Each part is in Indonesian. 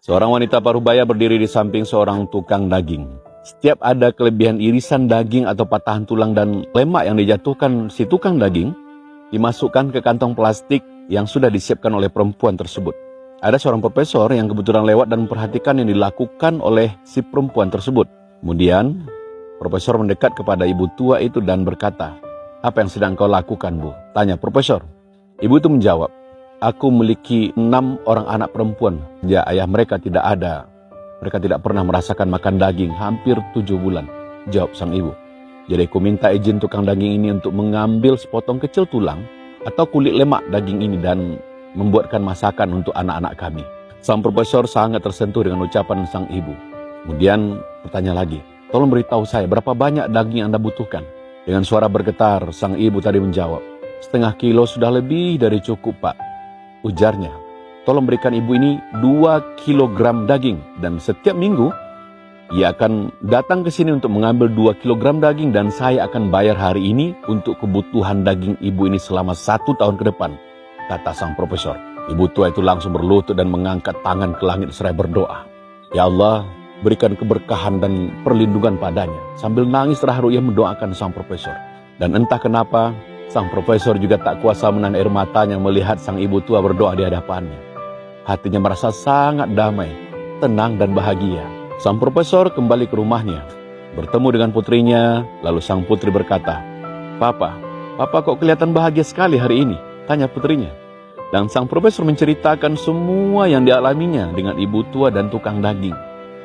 Seorang wanita parubaya berdiri di samping seorang tukang daging. Setiap ada kelebihan irisan daging atau patahan tulang dan lemak yang dijatuhkan si tukang daging, dimasukkan ke kantong plastik yang sudah disiapkan oleh perempuan tersebut. Ada seorang profesor yang kebetulan lewat dan memperhatikan yang dilakukan oleh si perempuan tersebut. Kemudian, profesor mendekat kepada ibu tua itu dan berkata, "Apa yang sedang kau lakukan, Bu?" Tanya profesor. Ibu itu menjawab, "Aku memiliki 6 orang anak perempuan. Ya, ayah mereka tidak ada. Mereka tidak pernah merasakan makan daging hampir 7 bulan. Jawab sang ibu. Jadi aku minta izin tukang daging ini untuk mengambil sepotong kecil tulang atau kulit lemak daging ini dan membuatkan masakan untuk anak-anak kami. Sang profesor sangat tersentuh dengan ucapan sang ibu. Kemudian bertanya lagi, "Tolong beritahu saya berapa banyak daging yang Anda butuhkan?" Dengan suara bergetar, sang ibu tadi menjawab, "Setengah kilo sudah lebih dari cukup, Pak." Ujarnya, "Tolong berikan ibu ini 2 kilogram daging dan setiap minggu ia akan datang ke sini untuk mengambil 2 kilogram daging dan saya akan bayar hari ini untuk kebutuhan daging ibu ini selama 1 tahun ke depan," kata sang profesor. Ibu tua itu langsung berlutut dan mengangkat tangan ke langit seraya berdoa. "Ya Allah, berikan keberkahan dan perlindungan padanya." Sambil nangis terharu ia mendoakan sang profesor. Dan entah kenapa, sang profesor juga tak kuasa menahan air matanya melihat sang ibu tua berdoa di hadapannya. Hatinya merasa sangat damai, tenang dan bahagia. Sang profesor kembali ke rumahnya, bertemu dengan putrinya, lalu sang putri berkata, Papa kok kelihatan bahagia sekali hari ini?" tanya putrinya. Dan sang profesor menceritakan semua yang dialaminya dengan ibu tua dan tukang daging.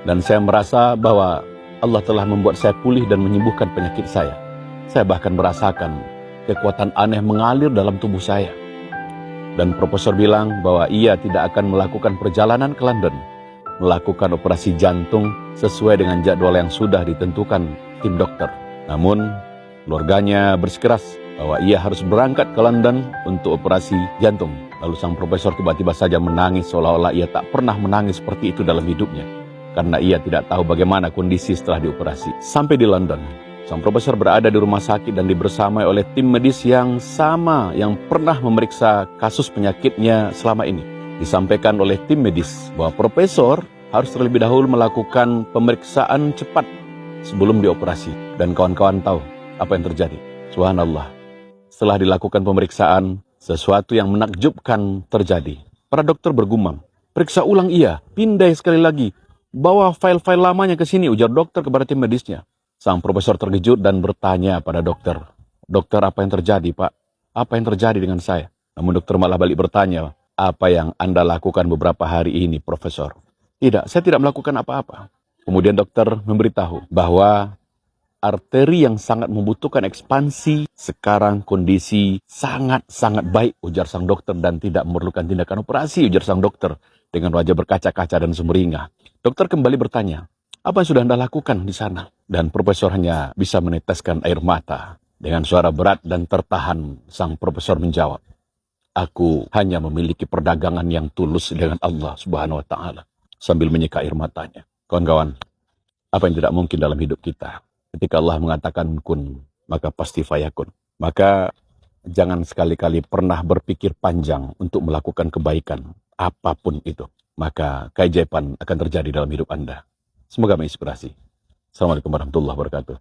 Dan saya merasa bahwa Allah telah membuat saya pulih dan menyembuhkan penyakit saya. Saya bahkan merasakan kekuatan aneh mengalir dalam tubuh saya. Dan profesor bilang bahwa ia tidak akan melakukan perjalanan ke London, melakukan operasi jantung sesuai dengan jadwal yang sudah ditentukan tim dokter. Namun, keluarganya bersikeras bahwa ia harus berangkat ke London untuk operasi jantung. Lalu sang profesor tiba-tiba saja menangis seolah-olah ia tak pernah menangis seperti itu dalam hidupnya. Karena ia tidak tahu bagaimana kondisi setelah dioperasi. Sampai di London, sang profesor berada di rumah sakit dan dibersamai oleh tim medis yang sama yang pernah memeriksa kasus penyakitnya selama ini. Disampaikan oleh tim medis bahwa profesor harus terlebih dahulu melakukan pemeriksaan cepat sebelum dioperasi. Dan kawan-kawan tahu apa yang terjadi. Subhanallah. Setelah dilakukan pemeriksaan, sesuatu yang menakjubkan terjadi. Para dokter bergumam, "Periksa ulang ia, pindai sekali lagi. Bawa file-file lamanya ke sini," ujar dokter kepada tim medisnya. Sang profesor terkejut dan bertanya pada dokter, "Dokter, apa yang terjadi, Pak? Apa yang terjadi dengan saya?" Namun dokter malah balik bertanya, "Apa yang Anda lakukan beberapa hari ini, Profesor?" "Tidak, saya tidak melakukan apa-apa." Kemudian dokter memberitahu bahwa arteri yang sangat membutuhkan ekspansi, sekarang kondisi sangat-sangat baik, ujar sang dokter, dan tidak memerlukan tindakan operasi, ujar sang dokter, dengan wajah berkaca-kaca dan sumringah. Dokter kembali bertanya, "Apa yang sudah Anda lakukan di sana?" Dan profesor hanya bisa meneteskan air mata. Dengan suara berat dan tertahan, sang profesor menjawab, "Aku hanya memiliki perdagangan yang tulus dengan Allah Subhanahu wa Ta'ala," sambil menyeka air matanya. Kawan-kawan, apa yang tidak mungkin dalam hidup kita? Ketika Allah mengatakan kun, maka pasti fayakun. Maka jangan sekali-kali pernah berpikir panjang untuk melakukan kebaikan, apapun itu. Maka keajaiban akan terjadi dalam hidup Anda. Semoga menginspirasi. Assalamualaikum warahmatullahi wabarakatuh.